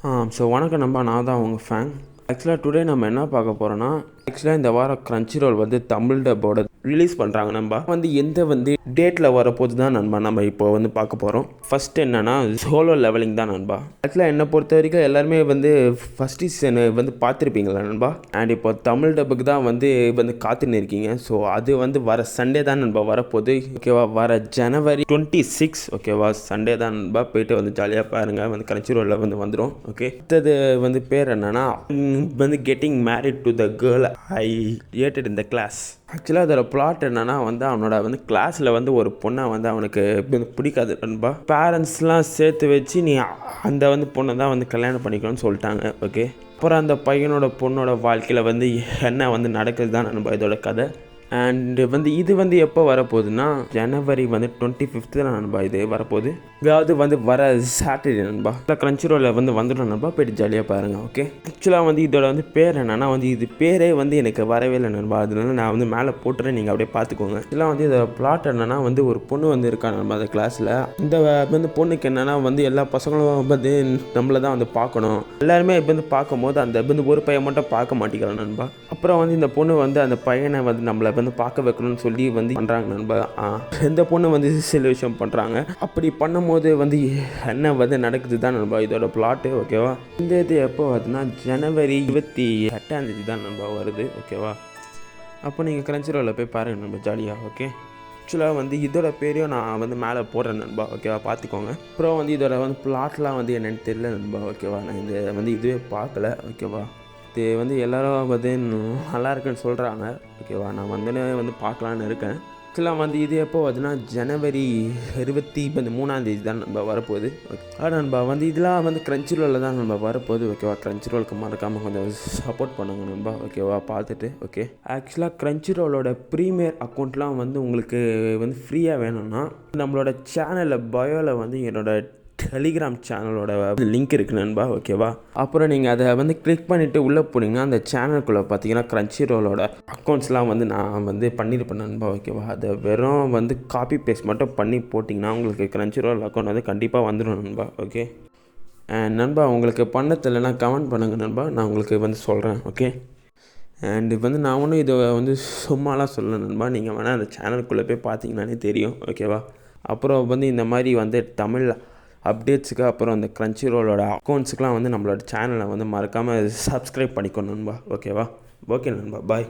So வணக்கம் நண்பா, நான் தான் உங்கள் ஃபேன். ஆக்சுவலாக டுடே நம்ம என்ன பார்க்க போகிறோன்னா, இந்த வாரம் கிரன்ச்சி ரோல் வந்து தமிழ் டப்போட ரிலீஸ் பண்ணுறாங்க நண்பா. எந்த டேட்டில் வரப்போது தான் நண்பா நம்ம இப்போ பார்க்க போகிறோம். ஃபஸ்ட்டு என்னென்னா சோலோ லெவலிங் தான் நண்பா. ஆக்சுவலாக என்னை பொறுத்த வரைக்கும் எல்லாருமே ஃபஸ்ட்டு சீசனை பார்த்துருப்பீங்களா நண்பா. அண்ட் இப்போ தமிழ் டப்புக்கு தான் காத்துன்னு இருக்கீங்க. ஸோ அது வர சண்டே தான் நண்பா வரப்போகுது. ஓகேவா, வர ஜனவரி 26 ஓகேவா, சண்டே தான் நண்பா. போயிட்டு ஜாலியாக பாருங்கள். கிரன்ச்சி ரோலில் வந்துடும். ஓகே, அடுத்தது பேர் என்னென்னா getting married to the girl I hated in the class. ஆக்சுவலாக அதோட பிளாட் என்னன்னா அவனோட கிளாஸில் ஒரு பொண்ணை அவனுக்கு பிடிக்காது நண்பா. பேரண்ட்ஸ்லாம் சேர்த்து வச்சு நீ அந்த பொண்ணை தான் கல்யாணம் பண்ணிக்கணும்னு சொல்லிட்டாங்க. ஓகே, அப்புறம் அந்த பையனோட பொண்ணோட வாழ்க்கையில் என்ன நடக்குது தான் நண்பா இதோட கதை. அண்டு இது எப்போ வரப்போகுதுன்னா ஜனவரி 25 தான் நண்பா இது வரப்போகுது. அதாவது வர சாட்டர்டே நண்பா. கிரன்ச்சி ரோலில் வந்துடும் நண்பா. போய்ட்டு ஜாலியாக பாருங்கள். ஓகே, ஆக்சுவலாக இதோட பேர் என்னென்னா இது பேரே எனக்கு வரவே இல்லை நண்பா. அதனால நான் மேலே போட்டுறேன், நீங்கள் அப்படியே பார்த்துக்கோங்க. இதெல்லாம் இதோட பிளாட் என்னென்னா ஒரு பொண்ணு இருக்கா நண்பா அந்த கிளாஸில். இந்த பொண்ணுக்கு என்னென்னா எல்லா பசங்களும் நம்மளை தான் பார்க்கணும். எல்லாருமே பார்க்கும்போது அந்த ஒரு பையன் மட்டும் பார்க்க மாட்டேங்கிறான் நண்பா. அப்புறம் இந்த பொண்ணு அந்த பையனை நம்மளை பார்க்க வைக்கணும்னு சொல்லி பண்ணுறாங்க நண்பா. இந்த பொண்ணு சில விஷயம் பண்ணுறாங்க. அப்படி பண்ணும்போது என்ன நடக்குது தான் நண்பா இதோட பிளாட்டு. ஓகேவா, இது எப்போ வருதுன்னா ஜனவரி 28 தான் நண்பா வருது. ஓகேவா, அப்போ நீங்கள் கிரன்ச்சி ரோலில் போய் பாருங்கள் நண்பா ஜாலியாக. ஓகே, ஆக்சுவலாக இதோட பேரையும் நான் மேலே போடுறேன் நண்பா. ஓகேவா, பார்த்துக்கோங்க. அப்புறம் இதோட பிளாட்லாம் என்னென்னு தெரியல நண்பா. ஓகேவா, நான் இந்த இதுவே பார்க்கல. ஓகேவா, இது எல்லோரும் நல்லா இருக்குன்னு சொல்கிறாங்க. ஓகேவா, நான் பார்க்கலான்னு இருக்கேன். ஆக்சுவலாக இது எப்போ வருதுன்னா ஜனவரி 23 தான் நண்பா வரப்போகுது. ஓகே நண்பா, இதெல்லாம் கிரன்ச்சி ரோலில் தான் நண்பா வரப்போகுது. ஓகேவா, கிரன்ச்சி ரோலுக்கு மறக்காமல் கொஞ்சம் சப்போர்ட் பண்ணுங்க நண்பா. ஓகேவா, பார்த்துட்டு. ஓகே, ஆக்சுவலாக கிரன்ச்சி ரோலோட ப்ரீமியர் அக்கௌண்ட்லாம் உங்களுக்கு ஃப்ரீயாக வேணும்னா நம்மளோட சேனலில் பயோவில் என்னோட டெலிகிராம் சேனலோட லிங்க் இருக்குது நண்பா. ஓகேவா, அப்புறம் நீங்கள் அதை கிளிக் பண்ணிவிட்டு உள்ளே போனீங்கன்னா அந்த சேனலுக்குள்ளே பார்த்தீங்கன்னா கிரன்ச்சி ரோலோட அக்கௌண்ட்ஸ்லாம் நான் பண்ணியிருப்பேன் நண்பா. ஓகேவா, அதை வெறும் காப்பி பேஸ்ட் மட்டும் பண்ணி போட்டிங்கன்னா உங்களுக்கு கிரன்ச்சி ரோல் அக்கௌண்ட் கண்டிப்பாக வந்துடும் நண்பா. ஓகே நண்பா, உங்களுக்கு பண்ண தெரியலனா கமெண்ட் பண்ணுங்கள் நண்பா, நான் உங்களுக்கு சொல்கிறேன். ஓகே, அண்டு நான் ஒன்றும் இதை சும்மாலாம் சொல்லலை நண்பா. நீங்கள் வேணால் அந்த சேனலுக்குள்ளே போய் பார்த்தீங்கன்னாலே தெரியும். ஓகேவா, அப்புறம் இந்த மாதிரி தமிழ் அப்டேட்ஸுக்கு அப்புறம் அந்த கிரன்ச்சி ரோலோட அக்கௌண்ட்ஸுக்கெலாம் நம்மளோட சேனலை மறக்காமல் சப்ஸ்கிரைப் பண்ணிக்கணும் நண்பா. ஓகேவா, ஓகே நண்பா, பாய்.